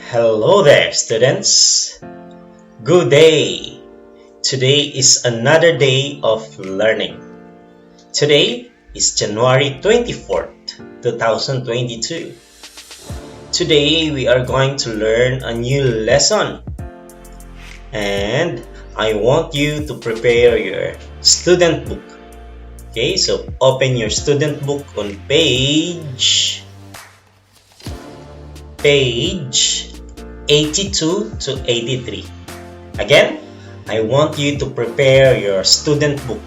Hello there, students. Good day. Today is another day of learning. Today is January 24th, 2022. Today we are going to learn a new lesson. And I want you to prepare your student book. Okay, so open your student book on page 82 to 83. Again, I want you to prepare your student book.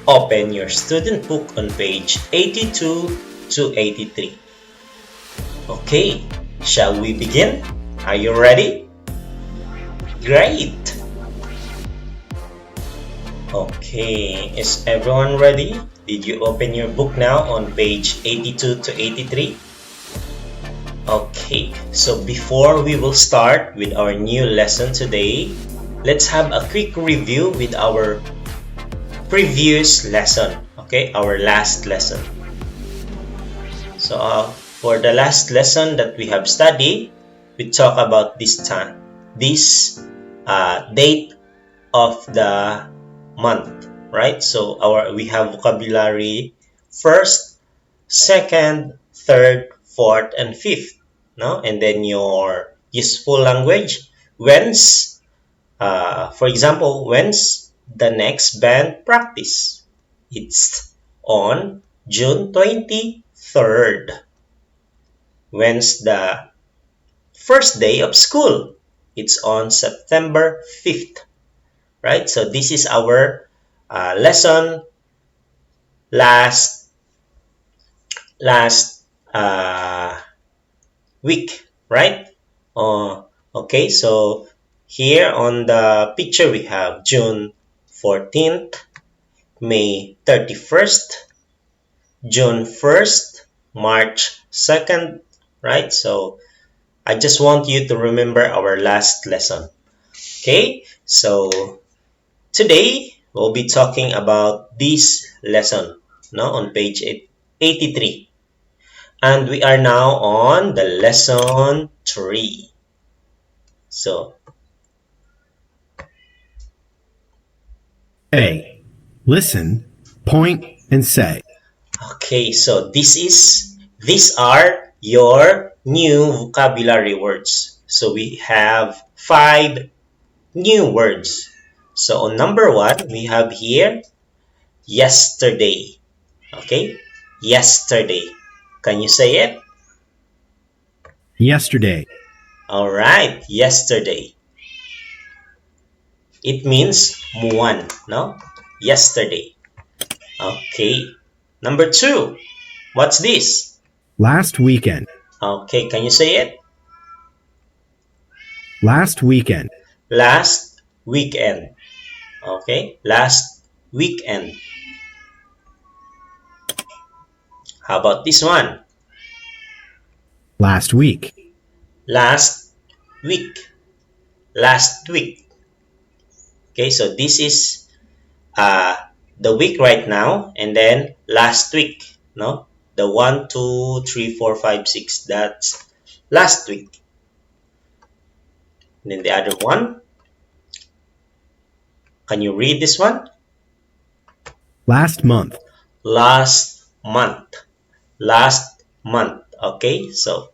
Open your student book on page 82 to 83. Okay, shall we begin? Are you ready? Great! Okay, is everyone ready? Did you open your book now on page 82 to 83? Okay, so before we will start with our new lesson today, let's have a quick review with our previous lesson, okay, our last lesson. So for the last lesson that we have studied, we talk about this date of the month, right? So we have vocabulary first, second, third, fourth, and fifth, no? And then your useful language. When's, for example, when's the next band practice? It's on June 23rd. When's the first day of school? It's on September 5th, right? So this is our lesson last week, right? Okay, so here on the picture we have June 14th, May 31st, June 1st, March 2nd, right? So I just want you to remember our last lesson. Okay, so today we'll be talking about this lesson, no, on page 83. And we are now on the lesson 3. So, A. Listen, point, and say. okay, so these are your new vocabulary words. So we have 5 new words. So on number 1, we have here yesterday. Okay, yesterday. Can you say it? Yesterday. All right, yesterday. It means muwan, no? Yesterday. Okay. Number 2. What's this? Last weekend. Okay, can you say it? Last weekend. Last weekend. Okay, last weekend. How about this one? Last week. Last week. Last week. Okay, so this is the week right now, and then last week, no? The 1, 2, 3, 4, 5, 6, that's last week. And then the other one, can you read this one? Last month. Last month. Last month. Okay, so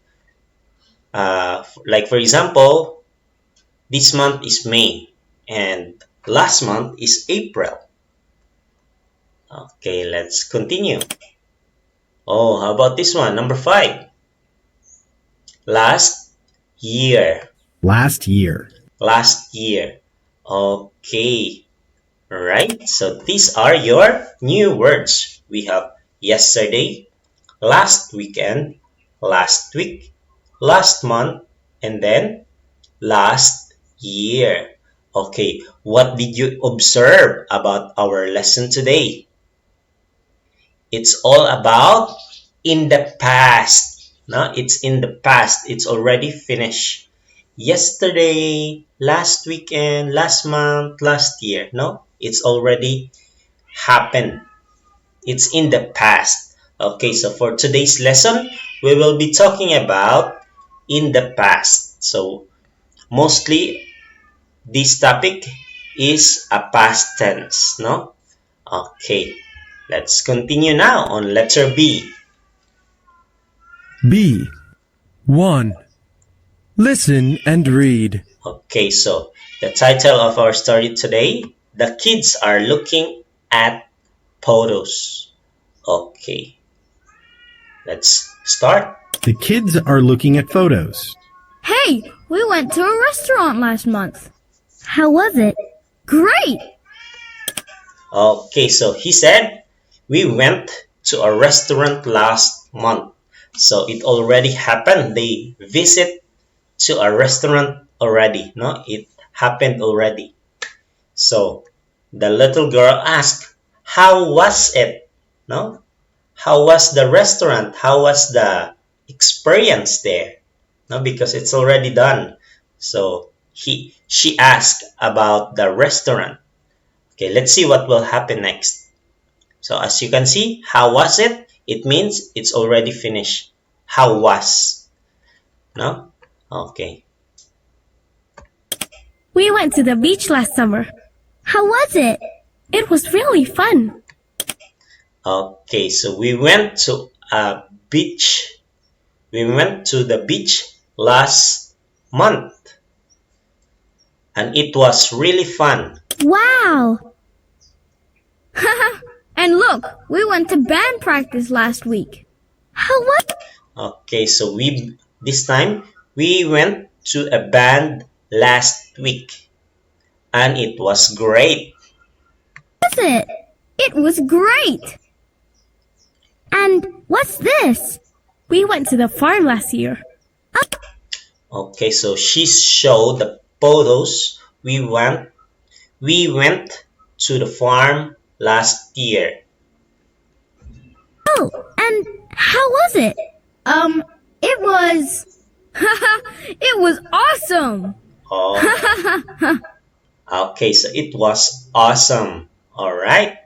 like for example, this month is May and last month is April. Okay, let's continue. Oh, how about this one? Number 5. Last year. Last year. Last year. Okay. Right. So these are your new words. We have yesterday, last weekend, last week, last month, and then last year. Okay. What did you observe about our lesson today? It's all about in the past. No, it's in the past. It's already finished. Yesterday, last weekend, last month, last year. No, it's already happened. It's in the past. Okay, so for today's lesson, we will be talking about in the past. So mostly this topic is a past tense, no? Okay, let's continue now on letter B. B. 1. Listen and read. Okay, so the title of our story today, the kids are looking at photos. Okay, let's start. The kids are looking at photos. Hey, we went to a restaurant last month. How was it? Great! Okay, so he said, we went to a restaurant last month. So it already happened. They visit to a restaurant already. No, it happened already. So the little girl asked, how was it? No, how was the restaurant? How was the experience there? No, because it's already done. So she asked about the restaurant. Okay, let's see what will happen next. So as you can see, how was it? It means it's already finished. How was? No? Okay. We went to the beach last summer. How was it? It was really fun. Okay, so we went to a beach. We went to the beach last month. And it was really fun. Wow! And look, we went to band practice last week. How was it? Okay, so this time we went to a band last week. And it was great. It was great! And what's this? We went to the farm last year. Okay, so she showed the photos. We went to the farm last year. Oh, and how was it? It was... it was awesome! Oh, okay, so it was awesome. All right.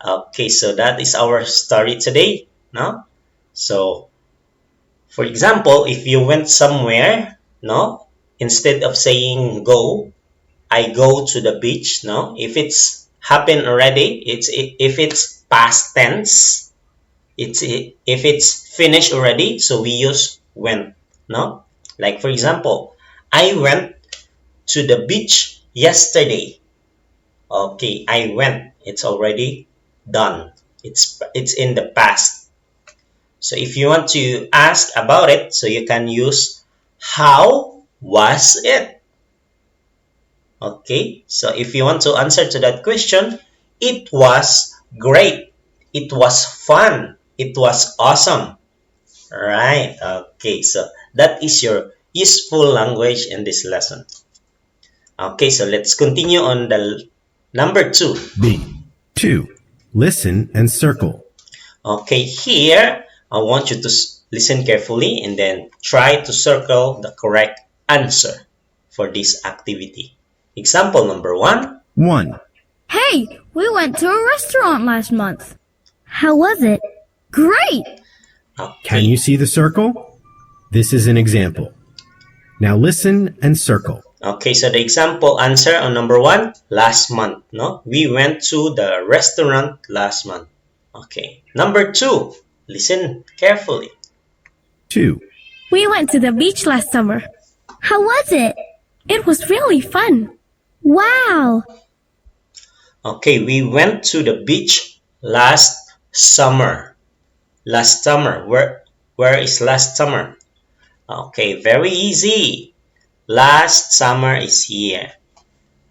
Okay, so that is our story today. No? So, for example, if you went somewhere, no, instead of saying go, I go to the beach. No, if it's happened already, if it's past tense, if it's finished already, so we use went. No, like for example, I went to the beach yesterday. Okay, I went. It's already done. It's in the past. So if you want to ask about it, so you can use how was it? Okay, so if you want to answer to that question, it was great. It was fun. It was awesome. Right. Okay, so that is your useful language in this lesson. Okay, so let's continue on the number 2. B. 2. Listen and circle. Okay, here I want you to listen carefully and then try to circle the correct answer for this activity. Example number 1. 1. Hey, we went to a restaurant last month. How was it? Great! Okay. Can you see the circle? This is an example. Now listen and circle. Okay, so the example answer on number 1, last month. No, we went to the restaurant last month. Okay, number 2, listen carefully. 2. We went to the beach last summer. How was it? It was really fun. Wow! Okay, we went to the beach last summer. Last summer. Where is last summer? Okay, very easy. Last summer is here.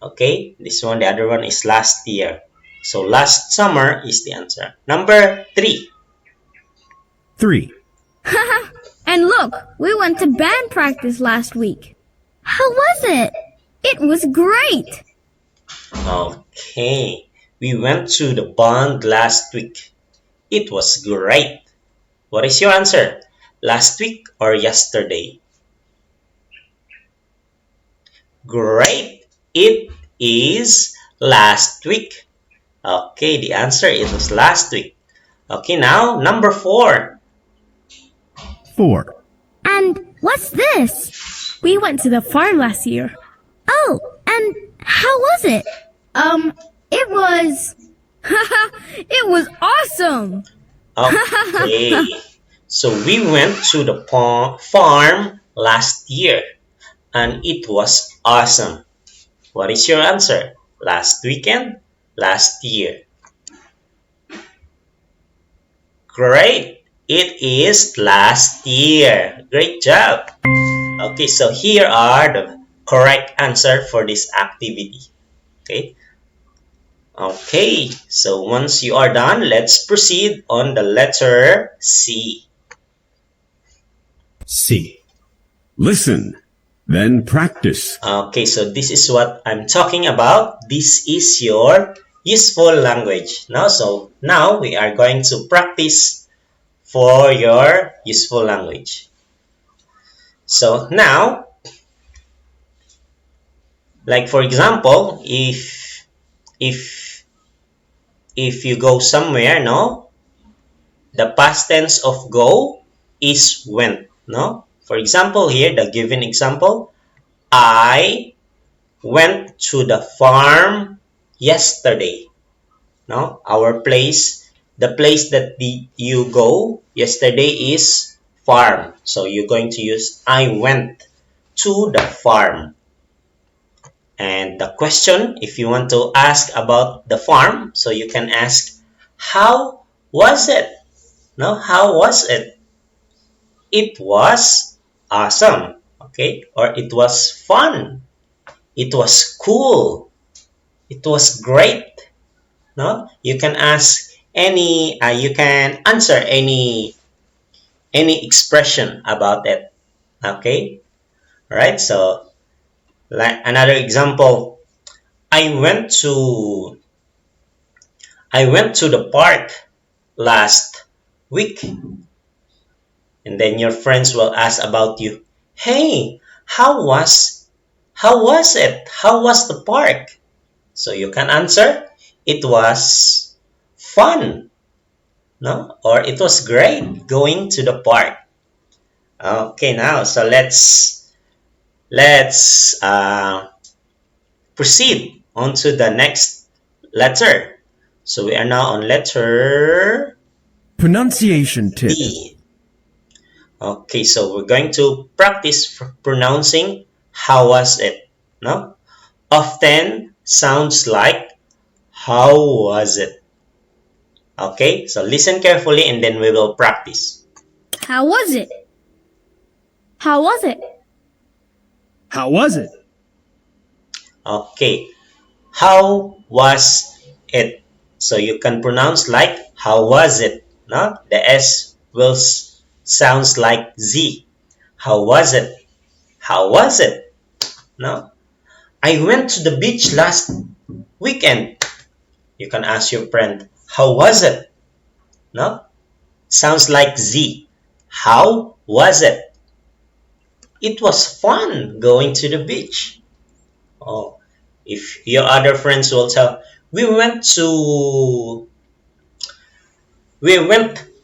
Okay, this one, the other one is last year. So last summer is the answer. Number 3. 3. And look, we went to band practice last week. How was it? It was great! Okay, we went to the band last week. It was great. What is your answer? Last week or yesterday? Great. It is last week. Okay, the answer it was last week. Okay, now number 4. 4. And what's this? We went to the farm last year. Oh, and how was it? It was... it was awesome! Okay. So we went to the farm last year and it was awesome. What is your answer? Last weekend? Last year? Great! It is last year. Great job! Okay, so here are the correct answer for this activity. Okay, so once you are done, let's proceed on the letter C. C. Listen, then practice. Okay, so this is what I'm talking about. This is your useful language. So now we are going to practice for your useful language. So now, like for example, if you go somewhere, the past tense of go is went, For example, here the given example, I went to the farm yesterday. Our place, the place that you go yesterday is farm. So you're going to use I went to the farm. And the question, if you want to ask about the farm, so you can ask, how was it? How was it? It was awesome, okay? Or it was fun. It was cool. It was great. You can ask any, you can answer any expression about it, okay? All right, so like another example, I went to the park last week. And then your friends will ask about you. Hey, how was it? How was the park? So you can answer, it was fun, or it was great going to the park. Okay, now so let's proceed on to the next letter. So we are now on letter Pronunciation tip. D. Okay, so we're going to practice pronouncing how was it. Often sounds like how was it. Okay, so listen carefully and then we will practice. How was it? How was it? How was it? Okay, how was it? So you can pronounce like how was it. The S will sounds like Z. How was it? How was it? I went to the beach last weekend. You can ask your friend, how was it? Sounds like Z. How was it? It was fun going to the beach. Oh, if your other friends will tell, we went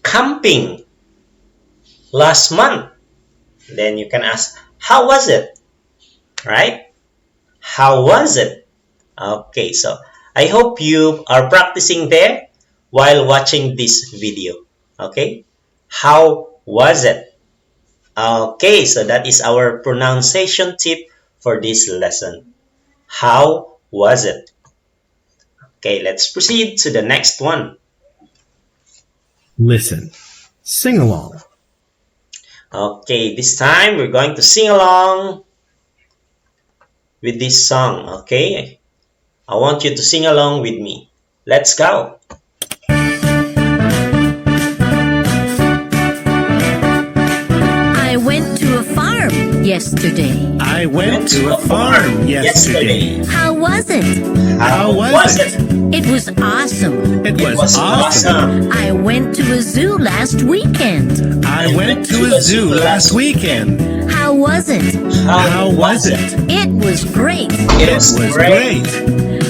camping last month. Then you can ask, how was it? Right? How was it? Okay, so I hope you are practicing there while watching this video. Okay? How was it? Okay, so that is our pronunciation tip for this lesson. How was it? Okay, let's proceed to the next one. Listen. Sing along. Okay, this time we're going to sing along with this song, okay? I want you to sing along with me. Let's go. I went to a farm yesterday. I went to a farm yesterday. How was it? How was it? It was awesome. It was awesome. I went to a zoo last weekend. I went to a zoo last weekend. How was it? How was it? It was great. It was great.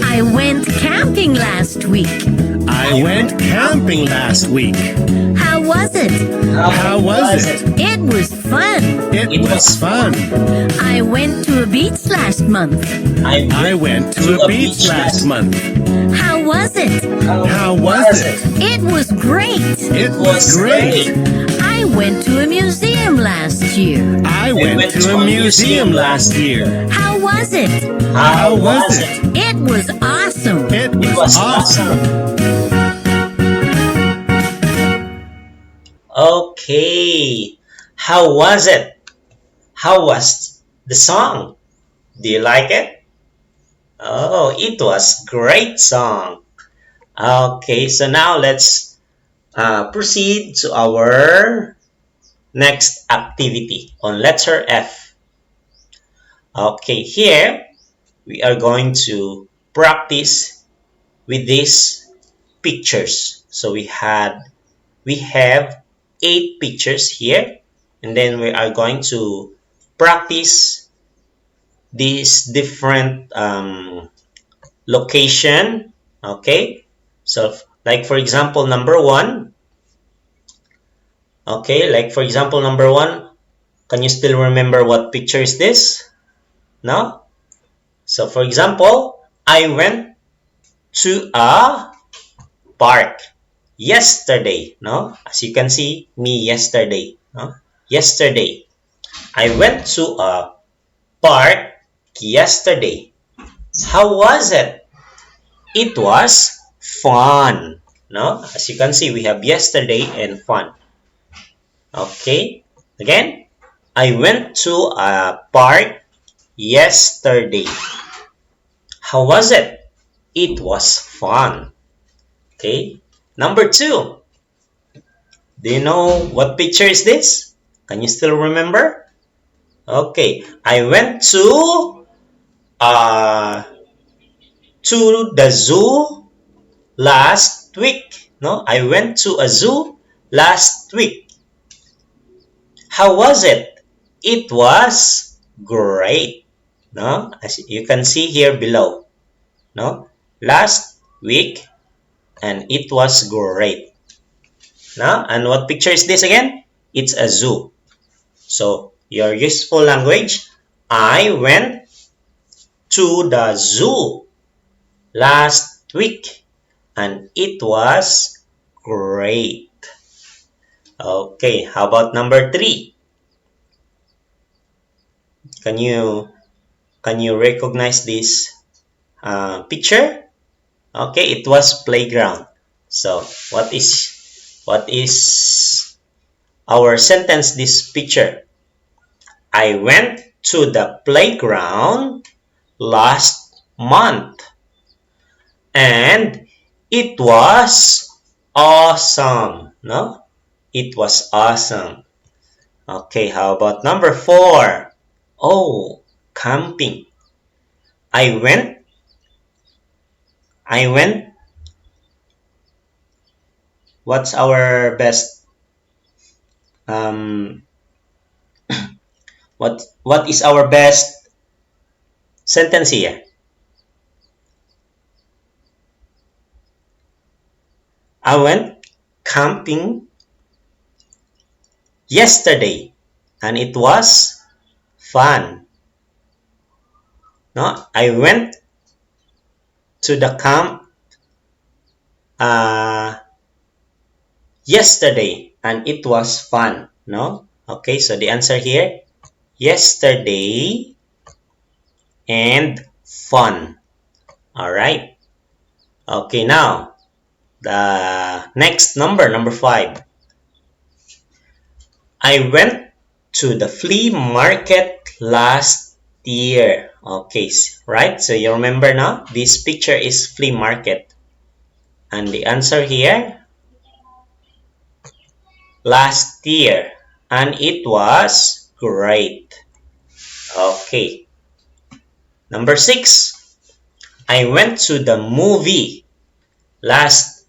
I went camping last week. I went camping last week. How was it? How was it? It was fun. It was fun. I went to a beach last month. I went to a beach last month. How was it? How was it? It was great. It was great. I went to a museum last year. I went to a museum last year. How was it? How was it? It was awesome. It was awesome. Okay. How was it? How was the song? Do you like it? Oh, it was great song. Okay, so now let's proceed to our next activity on letter F. Okay, here we are going to practice with these pictures. So we have 8 pictures here, and then we are going to practice these different location. Okay, so like for example number 1. Okay, like for example number 1, can you still remember what picture is this? No? So for example, I went to a park yesterday. No? As you can see, me yesterday. No? Yesterday. I went to a park yesterday. How was it? It was fun. No? As you can see, we have yesterday and fun. Okay. Again, I went to a park yesterday. How was it? It was fun. Okay. Number 2. Do you know what picture is this? Can you still remember? Okay. I went to the zoo last week. No, I went to a zoo last week. How was it? It was great. No, as you can see here below. No, last week, and it was great. No, and what picture is this again? It's a zoo. So your useful language. I went to the zoo last week, and it was great. Okay, how about number 3? Can you recognize this picture? Okay, it was playground. So what is our sentence this picture? I went to the playground last month, and it was awesome. No? It was awesome. Okay, how about number 4? Oh, camping. I went. What's our best? What is our best sentence here? I went camping yesterday, and it was fun. No, I went to the camp yesterday, and it was fun. No? Okay, so the answer here, yesterday and fun. Alright. Okay, now, the next number 5. I went to the flea market last year. Okay, right? So you remember now, this picture is flea market. And the answer here, last year, and it was great. Okay. Number 6. I went to the movie last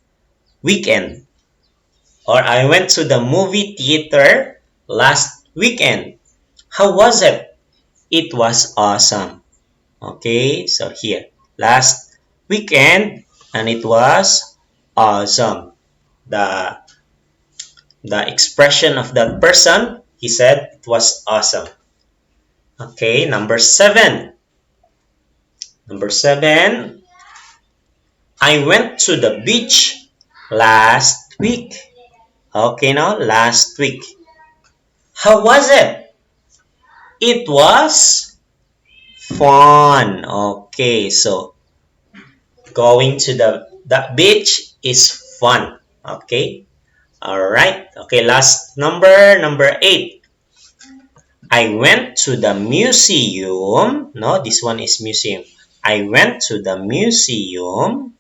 weekend, or I went to the movie theater last weekend. How was it? It was awesome. Okay, so here, last weekend, and it was awesome. The the expression of that person, he said it was awesome. Okay, number 7. Number 7, I went to the beach last week. Okay, now last week. How was it? It was fun. Okay, so going to the beach is fun. Okay, all right. Okay, last number 8. I went to the museum. No, this one is museum. I went to the museum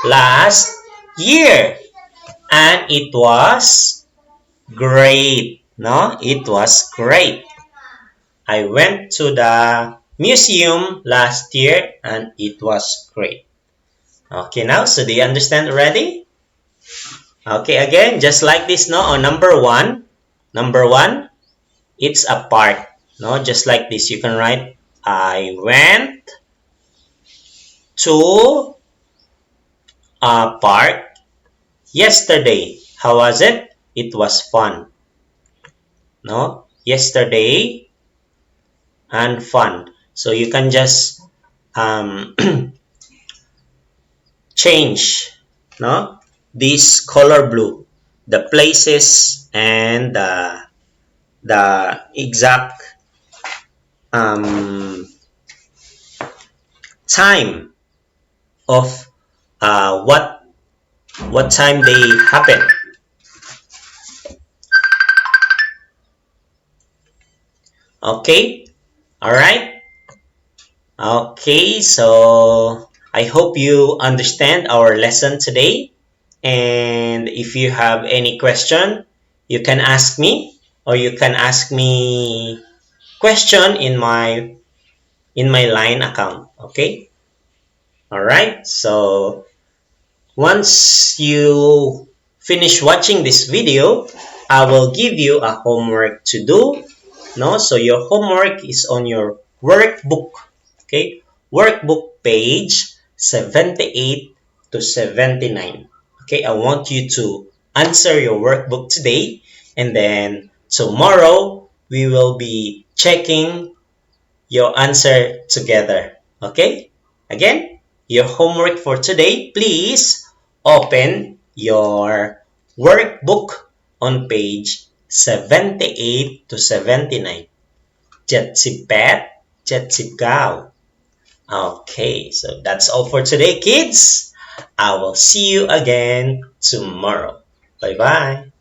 last year and it was great. No, it was great. I went to the museum last year and it was great. Okay, now, so do you understand already? Okay, again, just like this, no, on number 1. Number 1, it's a park. No, just like this, you can write, I went to a park yesterday. How was it? It was fun. No, yesterday and fun. So you can just um, change, no, this color blue, the places and the exact um, time of what time they happen. Okay, all right. Okay, so I hope you understand our lesson today. And if you have any question, you can ask me, or you can ask me question in my line account. Okay, all right. So once you finish watching this video, I will give you a homework to do. No, so your homework is on your workbook. Okay, workbook page 78 to 79. Okay, I want you to answer your workbook today, and then tomorrow we will be checking your answer together. Okay, again, your homework for today, please open your workbook on page 78 to 79. 78, 79. Okay, so that's all for today, kids. I will see you again tomorrow. Bye-bye.